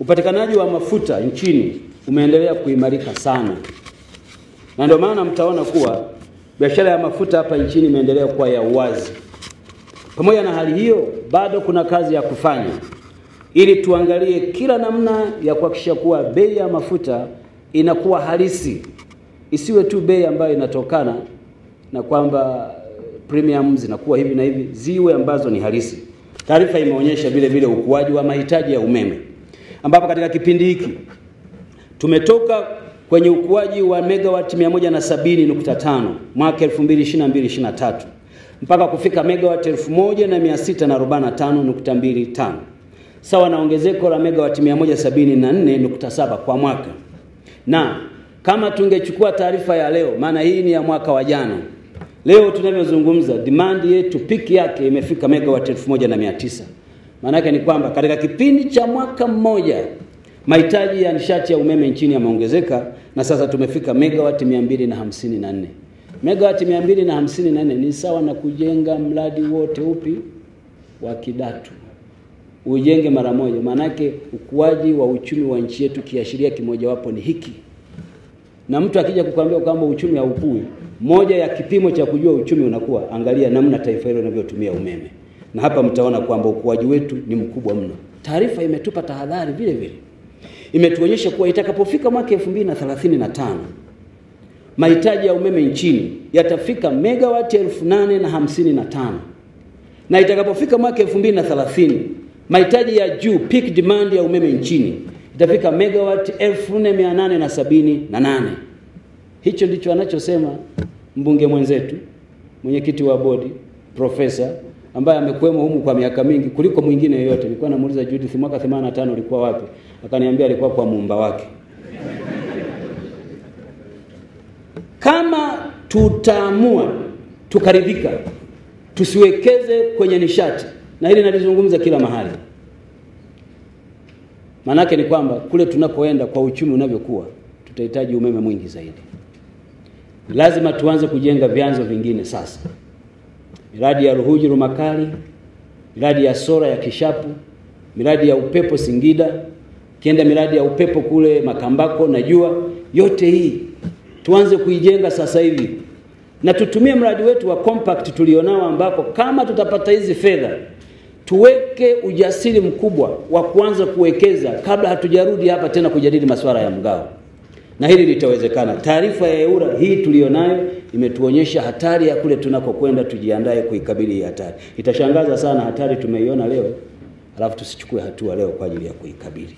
Upatikanaji wa mafuta nchini umeendelea kuimarika sana. Na ndio maana mtaona kuwa biashara ya mafuta hapa nchini imeendelea kuwa ya uwazi. Pamoja na hali hiyo, bado kuna kazi ya kufanya ili tuangalie kila namna ya kuhakikisha kuwa bei ya mafuta inakuwa halisi. Isiwe tu bei ambayo inatokana na kwamba premium zinakuwa hivi na hivi, ziwe ambazo ni halisi. Taarifa imeonyesha vile vile ukuaji wa mahitaji ya umeme, ambapo katika kipindi hiki tumetoka kwenye ukuaji wa megawati 170.5 mwaka 2022-23 mpaka kufika megawati 1645.25, sawa na ongezeko la megawati 174.7 kwa mwaka. Na kama tungechukua taarifa ya leo, maana hii ni ya mwaka wa jana, leo tunavyozungumza demand yetu peak yake imefika megawati 1900. Maana yake ni kwamba katika kipindi cha mwaka mmoja mahitaji ya nishati ya umeme nchini yameongezeka, na sasa tumefika megawati 254. Megawati 254 ni sawa na kujenga mradi wote upi wa Kidatu. Ujenge mara moja. Maana yake ukuaji wa uchumi wa nchi yetu kiashiria kimoja wapo ni hiki. Na mtu akija kukuambia kwamba uchumi haukui, moja ya kipimo cha kujua uchumi unakuwa, angalia namna taifa hilo linavyotumia umeme. Na hapa mtaona kwamba ukuaji wetu ni mkubwa mno. Taarifa imetupa tahadhari vile vile. Imetuonyesha kuwa itakapofika mwaka 2035 mahitaji ya umeme nchini yatafika megawati 8055. Na itakapofika mwaka 2030 mahitaji ya juu peak demand ya umeme nchini itafika megawati 4878. Hicho ndicho anachosema mbunge mwenzetu, mwenyekiti wa bodi, profesa ambaye amekuwemo humu kwa miaka mingi kuliko mwingine yoyote. Nilikuwa namuuliza Judith mwaka 85 alikuwa wapi? Akaniambia alikuwa kwa muumba wake. Kama tutaamua tukaridhika tusiwekeze kwenye nishati, na hili nalizungumza kila mahali, manake ni kwamba kule tunakoenda kwa uchumi unavyokuwa tutahitaji umeme mwingi zaidi. Lazima tuanze kujenga vyanzo vingine sasa. Miradi ya Ruhuji Rumakali, miradi ya Sora ya Kishapu, miradi ya upepo Singida, kienda miradi ya upepo kule Makambako na Jua, yote hii tuanze kuijenga sasa hivi. Na tutumie mradi wetu wa compact tulionao, ambako kama tutapata hizi fedha tuweke ujasiri mkubwa wa kuanza kuwekeza kabla hatujarudi hapa tena kujadili masuala ya mgao. Na hili litawezekana. Taarifa ya EWURA hii tulionayo imetuonyesha hatari ya kule tunakokwenda, tujiandae kuikabili hii hatari. Itashangaza sana hatari tumeiona leo, alafu tusichukue hatua leo kwa ajili ya kuikabili.